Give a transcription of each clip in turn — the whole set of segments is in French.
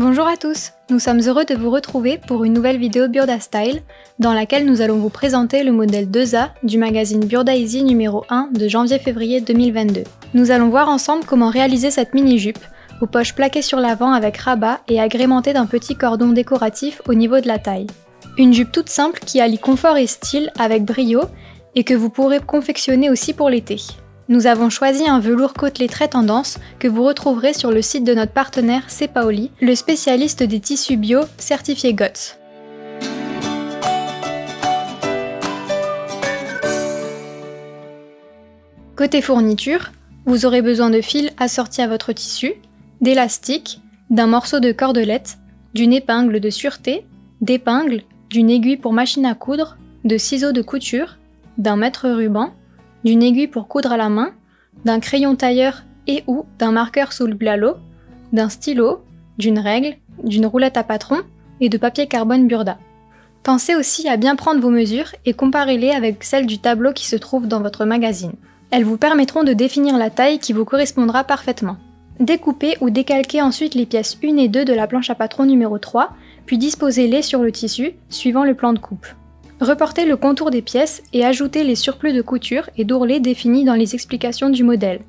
Bonjour à tous, nous sommes heureux de vous retrouver pour une nouvelle vidéo Burda Style, dans laquelle nous allons vous présenter le modèle 2A du magazine Burda Easy numéro 1 de janvier-février 2022. Nous allons voir ensemble comment réaliser cette mini-jupe, aux poches plaquées sur l'avant avec rabat et agrémentée d'un petit cordon décoratif au niveau de la taille. Une jupe toute simple qui allie confort et style avec brio et que vous pourrez confectionner aussi pour l'été. Nous avons choisi un velours côtelé très tendance que vous retrouverez sur le site de notre partenaire Cepaoli, le spécialiste des tissus bio certifiés GOTS. Côté fourniture, vous aurez besoin de fils assortis à votre tissu, d'élastiques, d'un morceau de cordelette, d'une épingle de sûreté, d'épingles, d'une aiguille pour machine à coudre, de ciseaux de couture, d'un mètre ruban, d'une aiguille pour coudre à la main, d'un crayon tailleur et ou d'un marqueur sous le blalo, d'un stylo, d'une règle, d'une roulette à patron et de papier carbone Burda. Pensez aussi à bien prendre vos mesures et comparez-les avec celles du tableau qui se trouve dans votre magazine. Elles vous permettront de définir la taille qui vous correspondra parfaitement. Découpez ou décalquez ensuite les pièces 1 et 2 de la planche à patron numéro 3, puis disposez-les sur le tissu, suivant le plan de coupe. Reportez le contour des pièces et ajoutez les surplus de couture et d'ourlets définis dans les explications du modèle,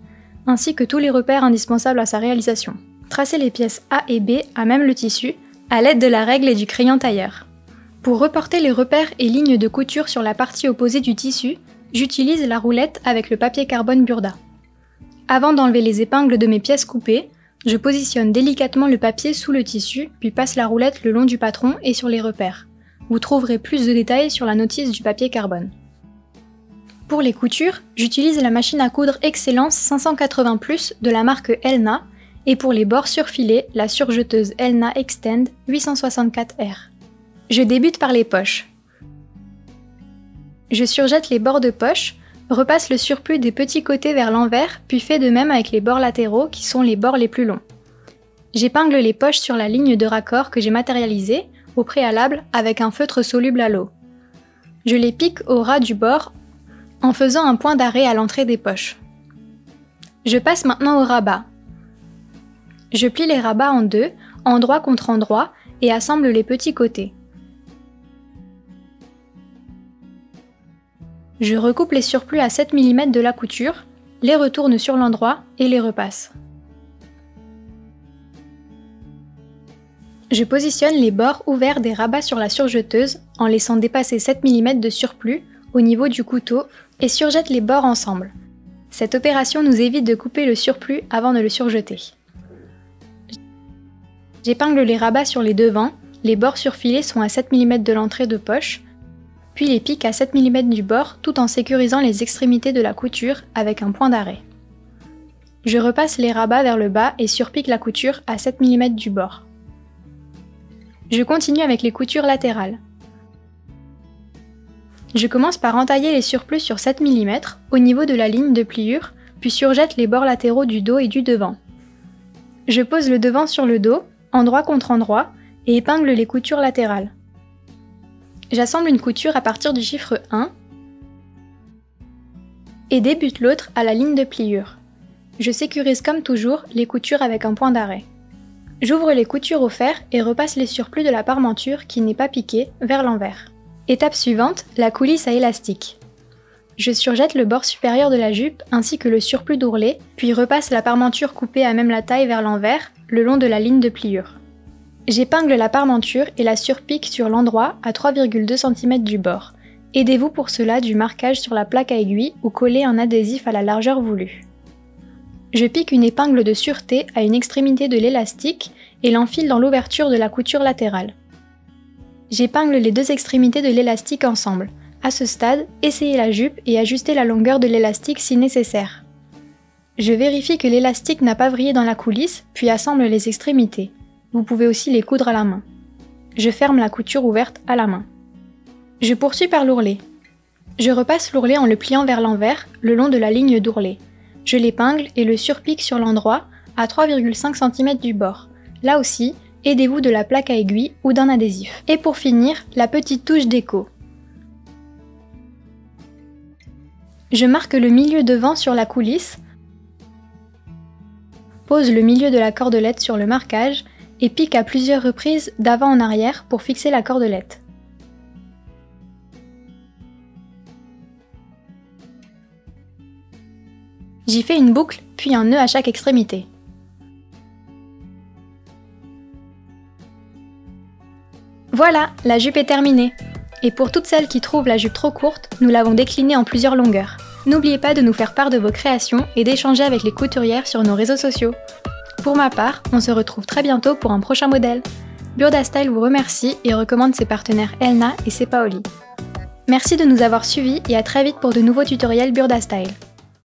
ainsi que tous les repères indispensables à sa réalisation. Tracez les pièces A et B à même le tissu, à l'aide de la règle et du crayon tailleur. Pour reporter les repères et lignes de couture sur la partie opposée du tissu, j'utilise la roulette avec le papier carbone Burda. Avant d'enlever les épingles de mes pièces coupées, je positionne délicatement le papier sous le tissu, puis passe la roulette le long du patron et sur les repères. Vous trouverez plus de détails sur la notice du papier carbone. Pour les coutures, j'utilise la machine à coudre Excellence 580+ de la marque Elna, et pour les bords surfilés, la surjeteuse Elna Extend 864R. Je débute par les poches. Je surjette les bords de poche, repasse le surplus des petits côtés vers l'envers, puis fais de même avec les bords latéraux qui sont les bords les plus longs. J'épingle les poches sur la ligne de raccord que j'ai matérialisée, au préalable avec un feutre soluble à l'eau. Je les pique au ras du bord en faisant un point d'arrêt à l'entrée des poches. Je passe maintenant au rabat. Je plie les rabats en deux, endroit contre endroit, et assemble les petits côtés. Je recoupe les surplus à 7 mm de la couture, les retourne sur l'endroit et les repasse. Je positionne les bords ouverts des rabats sur la surjeteuse en laissant dépasser 7 mm de surplus au niveau du couteau et surjette les bords ensemble. Cette opération nous évite de couper le surplus avant de le surjeter. J'épingle les rabats sur les devants, les bords surfilés sont à 7 mm de l'entrée de poche, puis les pique à 7 mm du bord tout en sécurisant les extrémités de la couture avec un point d'arrêt. Je repasse les rabats vers le bas et surpique la couture à 7 mm du bord. Je continue avec les coutures latérales. Je commence par entailler les surplus sur 7 mm au niveau de la ligne de pliure, puis surjette les bords latéraux du dos et du devant. Je pose le devant sur le dos, endroit contre endroit, et épingle les coutures latérales. J'assemble une couture à partir du chiffre 1 et débute l'autre à la ligne de pliure. Je sécurise comme toujours les coutures avec un point d'arrêt. J'ouvre les coutures au fer et repasse les surplus de la parmenture qui n'est pas piquée vers l'envers. Étape suivante, la coulisse à élastique. Je surjette le bord supérieur de la jupe ainsi que le surplus d'ourlet, puis repasse la parmenture coupée à même la taille vers l'envers, le long de la ligne de pliure. J'épingle la parmenture et la surpique sur l'endroit à 3,2 cm du bord. Aidez-vous pour cela du marquage sur la plaque à aiguille ou collez un adhésif à la largeur voulue. Je pique une épingle de sûreté à une extrémité de l'élastique et l'enfile dans l'ouverture de la couture latérale. J'épingle les deux extrémités de l'élastique ensemble. À ce stade, essayez la jupe et ajustez la longueur de l'élastique si nécessaire. Je vérifie que l'élastique n'a pas vrillé dans la coulisse, puis assemble les extrémités. Vous pouvez aussi les coudre à la main. Je ferme la couture ouverte à la main. Je poursuis par l'ourlet. Je repasse l'ourlet en le pliant vers l'envers, le long de la ligne d'ourlet. Je l'épingle et le surpique sur l'endroit à 3,5 cm du bord. Là aussi, aidez-vous de la plaque à aiguille ou d'un adhésif. Et pour finir, la petite touche déco. Je marque le milieu devant sur la coulisse, pose le milieu de la cordelette sur le marquage et pique à plusieurs reprises d'avant en arrière pour fixer la cordelette. J'y fais une boucle, puis un nœud à chaque extrémité. Voilà, la jupe est terminée. Et pour toutes celles qui trouvent la jupe trop courte, nous l'avons déclinée en plusieurs longueurs. N'oubliez pas de nous faire part de vos créations et d'échanger avec les couturières sur nos réseaux sociaux. Pour ma part, on se retrouve très bientôt pour un prochain modèle. Burda Style vous remercie et recommande ses partenaires Elna et Sepaoli. Merci de nous avoir suivis et à très vite pour de nouveaux tutoriels Burda Style.